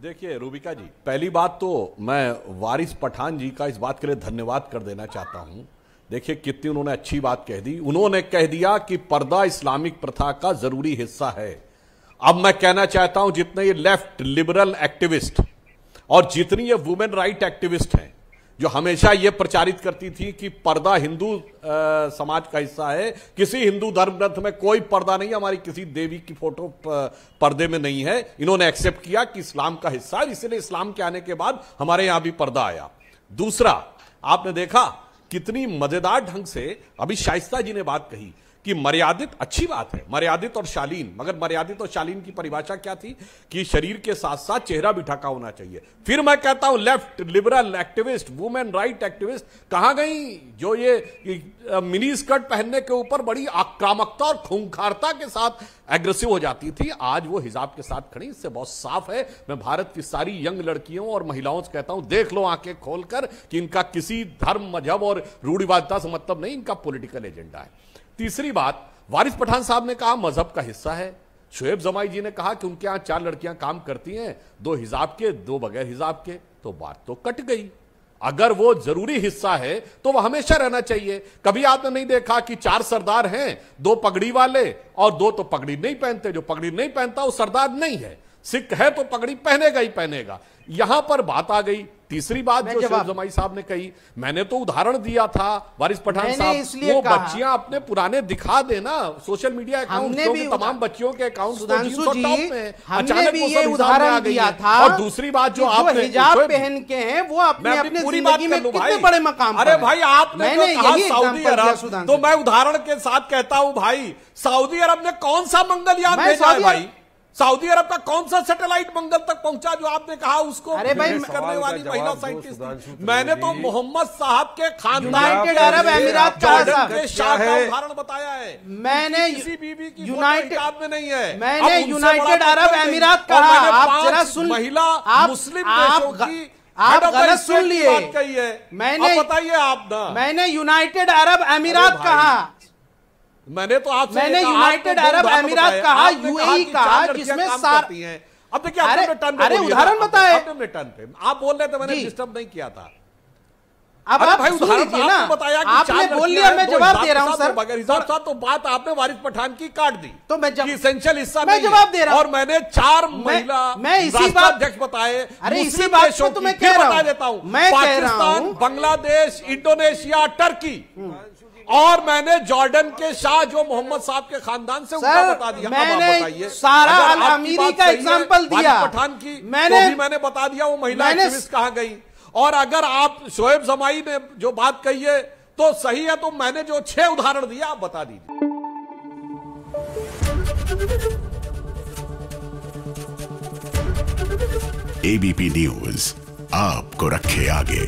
देखिए रूबिका जी, पहली बात तो मैं वारिस पठान जी का इस बात के लिए धन्यवाद कर देना चाहता हूं। देखिए कितनी उन्होंने अच्छी बात कह दी। उन्होंने कह दिया कि पर्दा इस्लामिक प्रथा का जरूरी हिस्सा है। अब मैं कहना चाहता हूं जितने ये लेफ्ट लिबरल एक्टिविस्ट और जितनी ये वुमेन राइट एक्टिविस्ट हैं जो हमेशा ये प्रचारित करती थी कि पर्दा हिंदू समाज का हिस्सा है, किसी हिंदू धर्म ग्रंथ में कोई पर्दा नहीं, हमारी किसी देवी की फोटो पर्दे में नहीं है, इन्होंने एक्सेप्ट किया कि इस्लाम का हिस्सा है, इसलिए इस्लाम के आने के बाद हमारे यहां भी पर्दा आया। दूसरा, आपने देखा कितनी मजेदार ढंग से अभी शाइस्ता जी ने बात कही कि मर्यादित, अच्छी बात है मर्यादित और शालीन, मगर मर्यादित और शालीन की परिभाषा क्या थी कि शरीर के साथ साथ चेहरा भी ढका होना चाहिए। फिर मैं कहता हूं left liberal activist, women right activist कहां गई जो ये मिनी स्कर्ट पहनने के ऊपर बड़ी आक्रामकता और खूंखारता के साथ एग्रेसिव हो जाती थी, आज वो हिजाब के साथ खड़ी। इससे बहुत साफ है, मैं भारत की सारी यंग लड़कियों और महिलाओं से कहता हूं देख लो आंखें खोलकर कि इनका किसी धर्म, मजहब और रूढ़िवादिता से मतलब नहीं, इनका पॉलिटिकल एजेंडा है। तीसरी बात, वारिस पठान साहब ने कहा मजहब का हिस्सा है। शोएब जमाई जी ने कहा कि उनके यहां 4 लड़कियां काम करती हैं, 2 हिजाब के 2 बगैर हिजाब के, तो बात तो कट गई। अगर वो जरूरी हिस्सा है तो वह हमेशा रहना चाहिए। कभी आपने नहीं देखा कि 4 सरदार हैं, 2 पगड़ी वाले और 2 तो पगड़ी नहीं पहनते। जो पगड़ी नहीं पहनता वो सरदार नहीं है, सिख है तो पगड़ी पहनेगा ही पहनेगा। यहां पर बात आ गई। तीसरी बात जो शोएब जमाई साहब ने कही, मैंने तो उदाहरण दिया था वारिस पठान साहब, वो बच्चियां अपने पुराने दिखा देना सोशल मीडिया अकाउंट, तमाम बच्चियों के अकाउंट हमने भी ये उदाहरण दिया था। और दूसरी बात जो आपने हिजाब पहन के हैं वो अपने जिंदगी में कितने बड़े मकाम पर। अरे भाई आपने जो कहा सऊदी अरब, तो मैं उदाहरण के साथ कहता हूं भाई, सऊदी अरब ने कौन सा मंगलयान भेजा है भाई? सऊदी अरब का कौन सा सैटेलाइट मंगल तक पहुंचा जो आपने कहा उसको करने वाली महिला साइंटिस्ट? मैंने तो मोहम्मद साहब के खानदान यूनाइटेड अरब अमीरात के शाह का उदाहरण बताया है। मैंने किसी बीबी की यूनाइटेड में नहीं है। मैंने यूनाइटेड अरब अमीरात कहा, आप जरा सुन, महिला मुस्लिम देशों की आप गलत सुन लिए, बात कही है। मैंने बताइए आप ना, मैंने यूनाइटेड अरब अमीरात कहा, मैंने तो आपसे यूनाइटेड अरब अमीरात कहा, यूएई कहा, जिसमें सारी हैं। अब देखिए आपने टर्न पे उदाहरण बताए, आपने टर्न पे आप बोल रहे थे, मैंने डिस्टर्ब नहीं किया था। अब आप भाई उदाहरण ना, बताया आपने बोल लिया, मैं जवाब दे रहा हूं सर। बगैर हिसाब साथ तो बात आपने वारिस पठान की काट दी, तो मैं इसेंशियल हिस्सा मैं जवाब दे रहा हूं। और मैंने 4 महिला मैं इसी बात अध्यक्ष बताए। अरे इसी बात को तो मैं कह रहा हूं, मैं कह रहा हूं बांग्लादेश, इंडोनेशिया, टर्की, और मैंने जॉर्डन के शाह जो मोहम्मद साहब के खानदान से उनका बता दिया। मैंने सारा अल अमीरी का एग्जांपल दिया, पठान की मैंने बता दिया वो महिला एक्टिविस्ट कहां गई। और अगर आप शोएब जमाई ने जो बात कही है तो सही है, तो मैंने जो 6 उदाहरण दिया आप बता दीजिए। एबीपी न्यूज आपको रखे आगे।